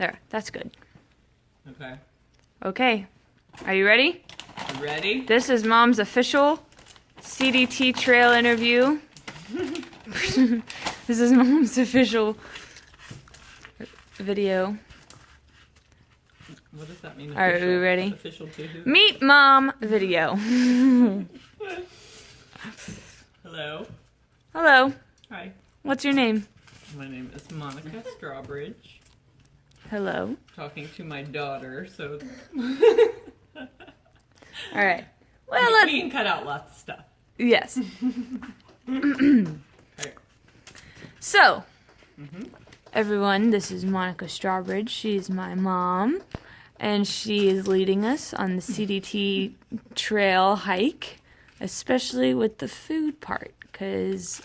There, that's good. Okay. Okay, are you ready? You ready? This is Mom's official CDT trail interview. This is Mom's official video. What does that mean? Are we ready? Official to who? Meet Mom video. Hello. Hello, Hi. what's your name? My name is Monica Strawbridge. Hello. Talking to my daughter, so All right. Well, we can cut out lots of stuff. Yes. Okay. So, everyone, this is Monica Strawbridge. She's my mom, and she is leading us on the CDT trail hike, especially with the food part, because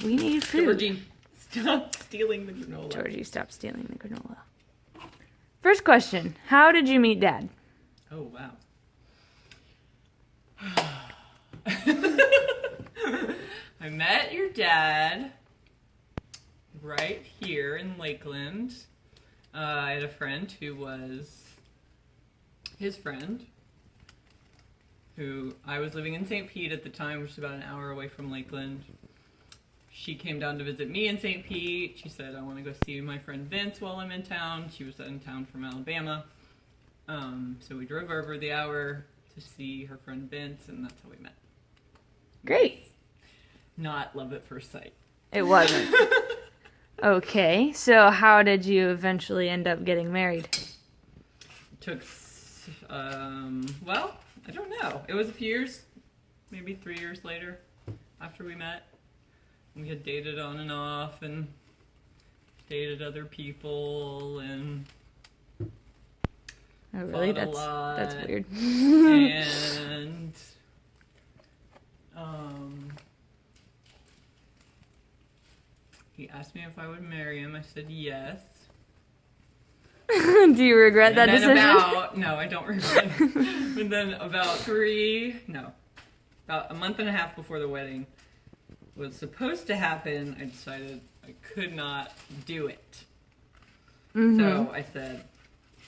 we need food. Georgie, stop stealing the granola. Georgie, stop stealing the granola. First question, how did you meet Dad? Oh, wow. I met your dad right here in Lakeland. I had a friend who was his friend, who I was living in St. Pete at the time, which is about an hour away from Lakeland. She came down to visit me in St. Pete. She said, I want to go see my friend Vince while I'm in town. She was in town from Alabama. So we drove over the hour to see her friend Vince, and that's how we met. Great. Not love at first sight. It wasn't. Okay, so how did you eventually end up getting married? It took, well, I don't know. It was a few years, maybe 3 years later after we met. We had dated on and off and dated other people and Oh, really? fought a lot. That's weird. And he asked me if I would marry him. I said yes. Do you regret that decision? No, I don't regret it. But then about a month and a half before the wedding was supposed to happen, I decided I could not do it. Mm-hmm. So I said,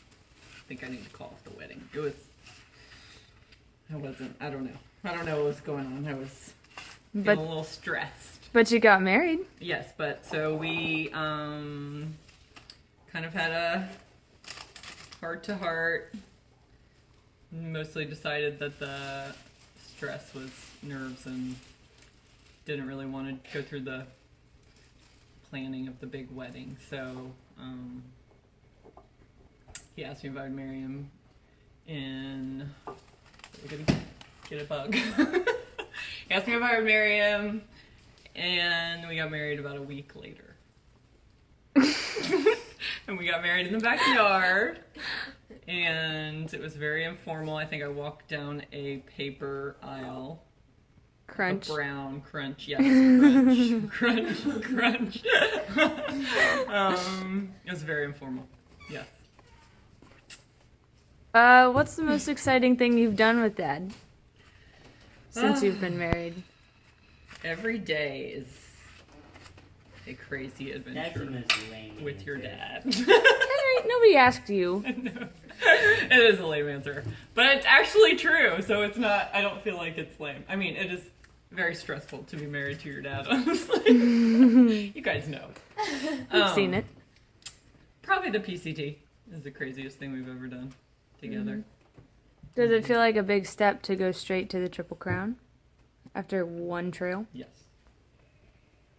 I think I need to call off the wedding. I don't know what was going on. I was feeling a little stressed. But you got married. Yes, but so we kind of had a heart-to-heart. Mostly decided that the stress was nerves and didn't really want to go through the planning of the big wedding. So he asked me if I would marry him in... We're gonna get a bug. He asked me if I would marry him, and we got married about a week later. And we got married in the backyard, and it was very informal. I think I walked down a paper aisle. Crunch. A brown crunch, yes. Crunch. It was very informal, yes. What's the most exciting thing you've done with Dad since you've been married? Every day is a crazy adventure with your dad. Henry, nobody asked you. No. It is a lame answer, but it's actually true, so it's not, I don't feel like it's lame. I mean, it is very stressful to be married to your dad, honestly. You guys know. You've seen it. Probably the PCT is the craziest thing we've ever done together. Does it feel like a big step to go straight to the Triple Crown after one trail? Yes.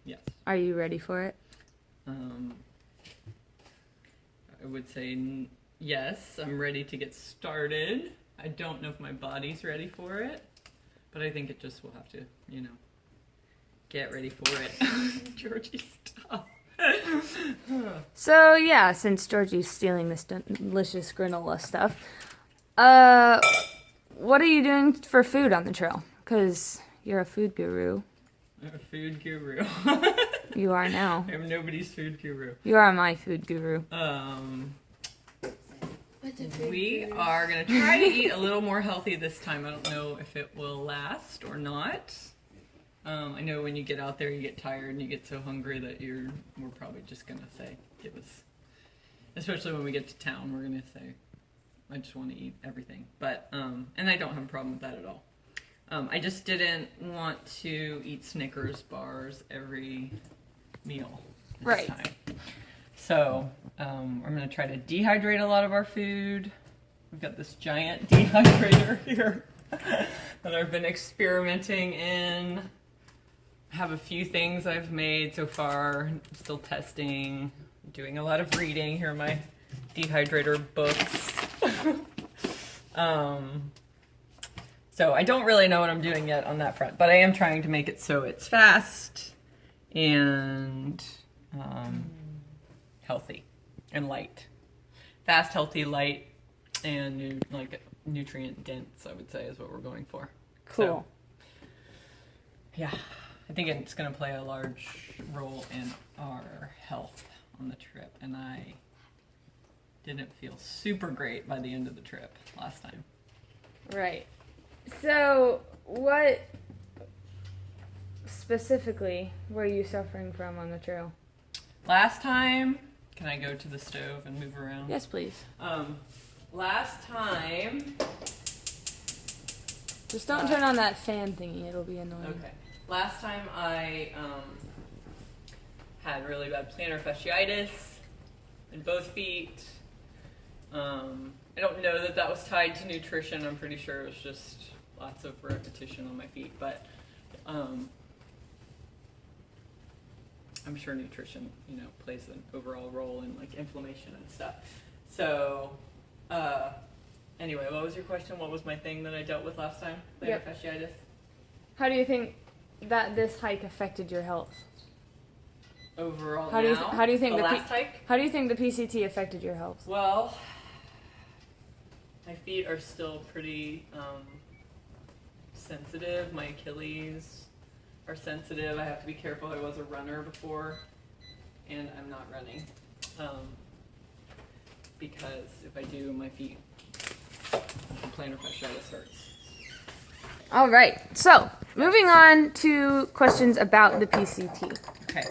Yes. Are you ready for it? I would say yes, I'm ready to get started. I don't know if my body's ready for it, but I think it just will have to, get ready for it. Georgie, stop. So, yeah, since Georgie's stealing this delicious granola stuff, what are you doing for food on the trail? Because you're a food guru. I'm a food guru. You are now. I'm nobody's food guru. You are my food guru. We are going to try to eat a little more healthy this time. I don't know if it will last or not. I know when you get out there, you get tired and you get so hungry that we're probably just going to say, especially when we get to town, we're gonna say, I just want to eat everything. But and I don't have a problem with that at all. I just didn't want to eat Snickers bars every meal this Right. time. So I'm gonna try to dehydrate a lot of our food. We've got this giant dehydrator here that I've been experimenting in. I have a few things I've made so far. Still testing. Doing a lot of reading. Here are my dehydrator books. So I don't really know what I'm doing yet on that front, but I am trying to make it so it's fast and healthy and light. Fast, healthy, light, and nutrient dense, I would say, is what we're going for. Cool. So, yeah, I think it's going to play a large role in our health on the trip, and I didn't feel super great by the end of the trip last time. Right. So, what specifically were you suffering from on the trail? Last time, can I go to the stove and move around? Yes, please. Last time, Just don't turn on that fan thingy, it'll be annoying. okay. Last time I had really bad plantar fasciitis in both feet. I don't know that that was tied to nutrition. I'm pretty sure it was just lots of repetition on my feet, but I'm sure nutrition, plays an overall role in like inflammation and stuff. So, anyway, what was your question? What was my thing that I dealt with last time? Plantar fasciitis. How do you think that this hike affected your health? Overall, How do you think the the last hike? How do you think the PCT affected your health? Well, my feet are still pretty sensitive. My Achilles are sensitive. I have to be careful. I was a runner before, and I'm not running because if I do, my feet, plantar fasciitis hurts. All right. So, moving on to questions about the PCT. Okay.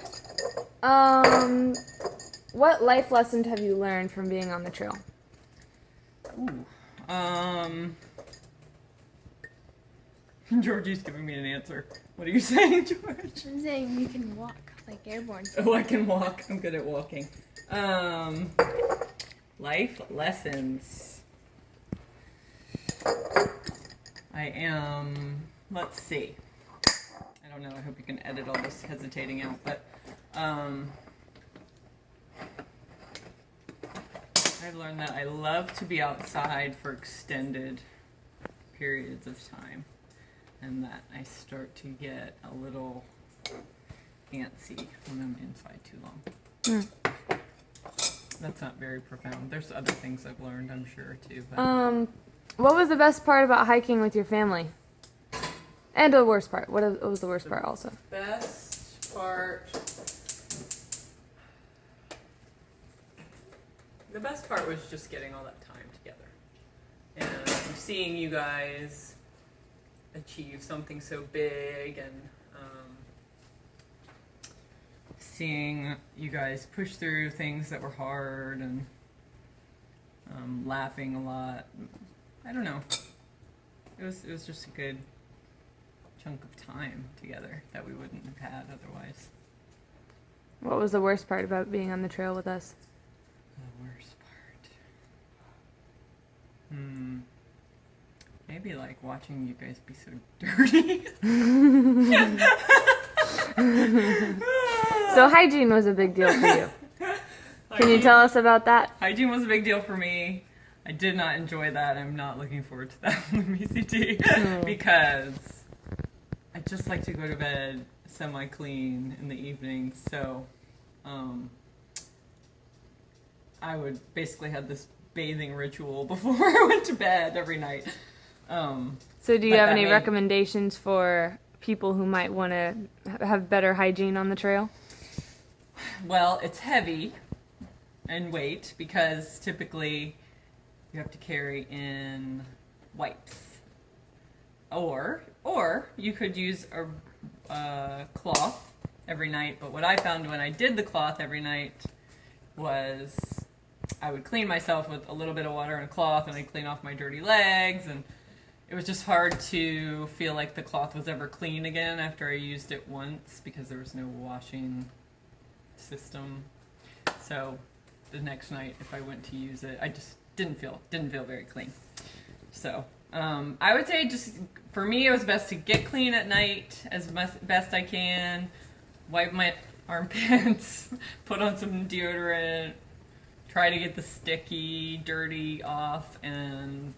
What life lessons have you learned from being on the trail? Ooh. Georgie's giving me an answer. What are you saying, George? I'm saying you can walk like airborne. Oh, I can walk. I'm good at walking. Life lessons. Let's see. I don't know. I hope you can edit all this hesitating out, but I've learned that I love to be outside for extended periods of time, and that I start to get a little antsy when I'm inside too long. That's not very profound. There's other things I've learned, I'm sure, too. But What was the best part about hiking with your family? And the worst part. What was the worst part also? Best part. The best part was just getting all that time together and seeing you guys achieve something so big, and seeing you guys push through things that were hard, and laughing a lot. I don't know. It was just a good chunk of time together that we wouldn't have had otherwise. What was the worst part about being on the trail with us? The worst part. Maybe like watching you guys be so dirty. So hygiene was a big deal for you. Can you tell us about that? Hygiene was a big deal for me. I did not enjoy that. I'm not looking forward to that on the PCT because I just like to go to bed semi-clean in the evening. So I would basically have this bathing ritual before I went to bed every night. So do you have any recommendations for people who might want to have better hygiene on the trail? Well, it's heavy in weight because typically you have to carry in wipes. Or you could use a cloth every night, but what I found when I did the cloth every night was I would clean myself with a little bit of water and a cloth, and I'd clean off my dirty legs, and it was just hard to feel like the cloth was ever clean again after I used it once because there was no washing system. So the next night, if I went to use it, I just didn't feel very clean. So I would say just for me, it was best to get clean at night as best I can, wipe my armpits, put on some deodorant, try to get the sticky, dirty off, and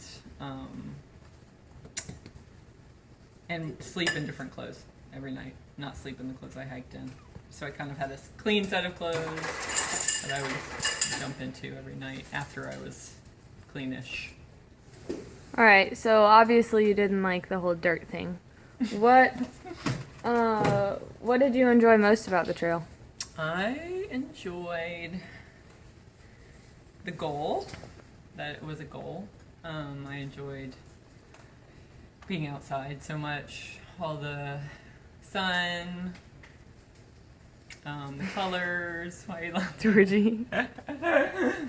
sleep in different clothes every night. Not sleep in the clothes I hiked in. So I kind of had a clean set of clothes that I would jump into every night after I was cleanish. All right, so obviously you didn't like the whole dirt thing. What did you enjoy most about the trail? I enjoyed the goal, that it was a goal. I enjoyed being outside so much, all the sun, the colors. Why are you laughing? Georgie.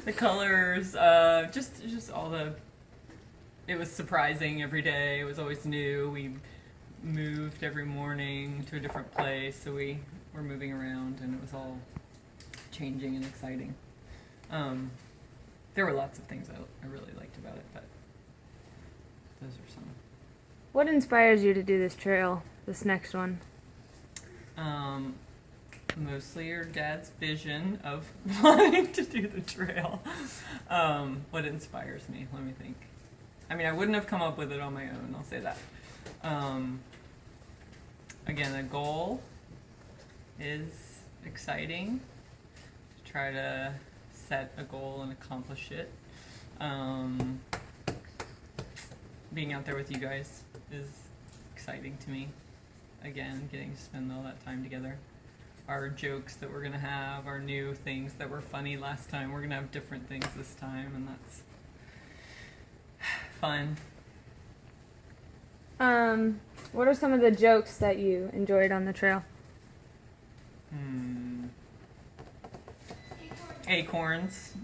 The colors, just all the. It was surprising every day. It was always new. We moved every morning to a different place, so we were moving around, and it was all changing and exciting. There were lots of things I really liked about it, but those are some. What inspires you to do this trail, this next one? Mostly your dad's vision of wanting to do the trail. What inspires me? Let me think. I mean, I wouldn't have come up with it on my own, I'll say that. Again, the goal is exciting. To try to set a goal and accomplish it. Being out there with you guys is exciting to me. Again, getting to spend all that time together. Our jokes that we're gonna have, our new things that were funny last time, we're gonna have different things this time, and that's fun. What are some of the jokes that you enjoyed on the trail? Acorns.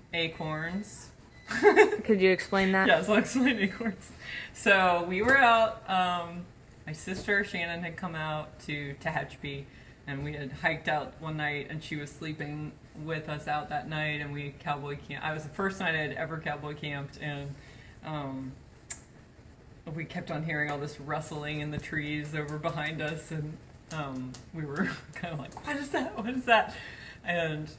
Could you explain that? Yes, I'll explain acorns. So we were out, my sister Shannon had come out to Tehachapi, and we had hiked out one night, and she was sleeping with us out that night, and we cowboy camped. I was the first night I had ever cowboy camped, and we kept on hearing all this rustling in the trees over behind us, and we were kind of like, what is that? What is that? And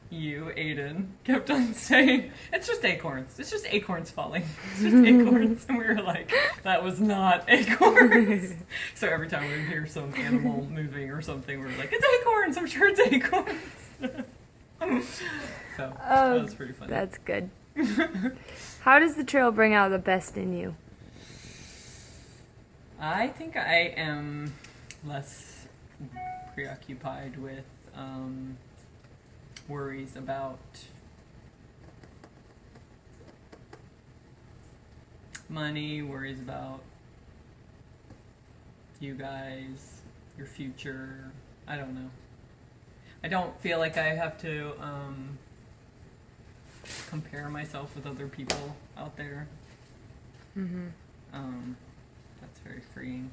you, Aiden, kept on saying, it's just acorns. It's just acorns falling. It's just acorns. And we were like, that was not acorns. So every time we would hear some animal moving or something, we were like, it's acorns. I'm sure it's acorns. So that was pretty funny. That's good. How does the trail bring out the best in you? I think I am less preoccupied with worries about money, worries about you guys, your future. I don't know. I don't feel like I have to compare myself with other people out there. Mm-hmm. That's very freeing.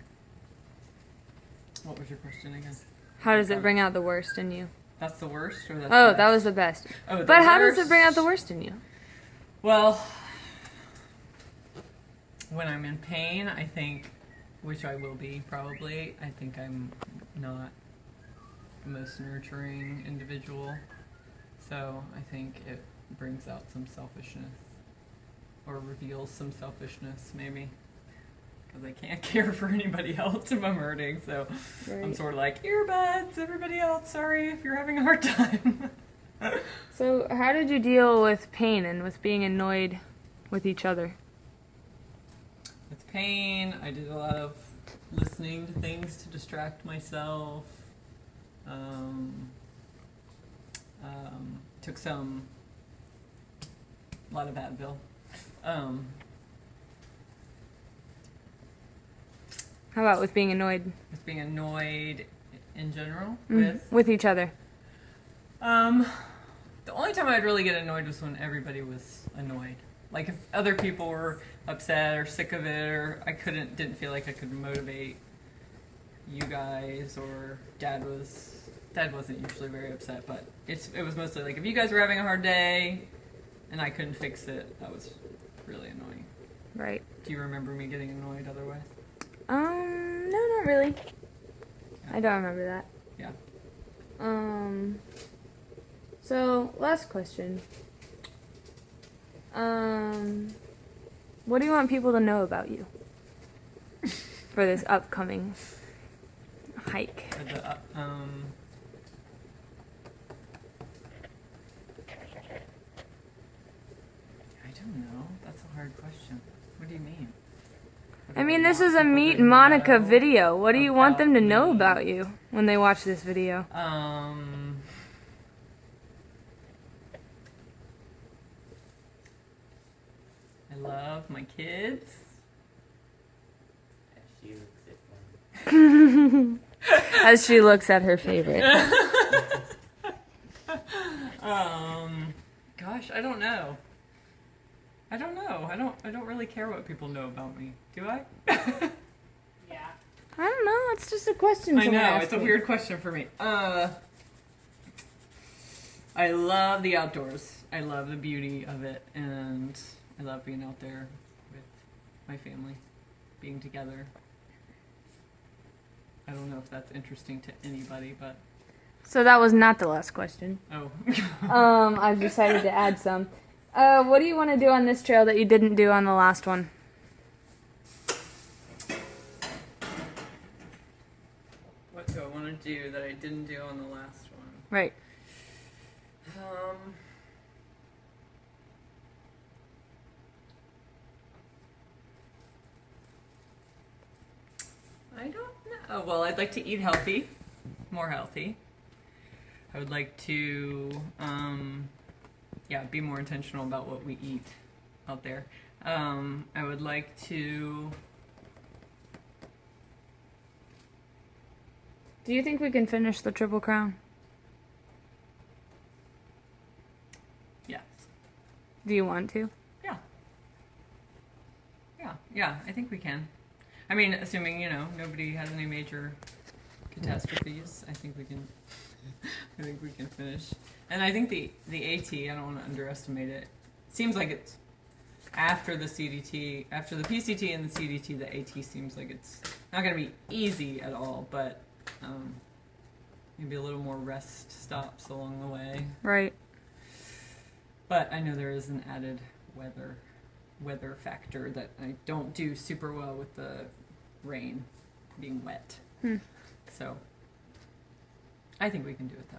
What was your question again? How does it bring out the worst in you? That's the worst, or that's Oh, the that best? was the best. Oh, But how does it bring out the worst in you? Well, when I'm in pain, I think, which I will be probably, I think I'm not the most nurturing individual. So I think it brings out some selfishness, or reveals some selfishness, maybe. Because I can't care for anybody else if I'm hurting, so Right. I'm sort of like, earbuds, everybody else, sorry if you're having a hard time. So how did you deal with pain and with being annoyed with each other? With pain, I did a lot of listening to things to distract myself. Took a lot of Advil. How about with being annoyed? With being annoyed in general, With each other. The only time I'd really get annoyed was when everybody was annoyed. Like if other people were upset or sick of it, or didn't feel like I could motivate you guys, or Dad wasn't usually very upset, but it was mostly like if you guys were having a hard day and I couldn't fix it, that was really annoying. Right. Do you remember me getting annoyed otherwise? No, not really. Yeah. I don't remember that. Yeah. So, last question. What do you want people to know about you for this upcoming hike? For the, I don't know. That's a hard question. What do you mean? What I do mean, this want is a people Meet to Monica know video. What do you want them to about know me? about you when they watch this video? I love my kids. As she looks at her favorite. Gosh, I don't know. I don't really care what people know about me. Do I? I don't know. It's just a question. I know, asked it's a me. weird question for me. I love the outdoors. I love the beauty of it, and I love being out there with my family, being together. I don't know if that's interesting to anybody, but So that was not the last question. oh. I've decided to add some. What do you want to do on this trail that you didn't do on the last one? What do I want to do that I didn't do on the last one? Right. I don't know. Well, I'd like to eat healthy, more healthy. I would like to, be more intentional about what we eat out there. I would like to. Do you think we can finish the Triple Crown? Yes. Do you want to? Yeah. I think we can. I mean, assuming nobody has any major catastrophes, I think we can. I think we can finish. And I think the AT, I don't want to underestimate it. Seems like it's after the CDT, after the PCT and the CDT, the AT seems like it's not going to be easy at all, but maybe a little more rest stops along the way. Right. But I know there is an added weather factor that I don't do super well with the rain being wet. So I think we can do it though.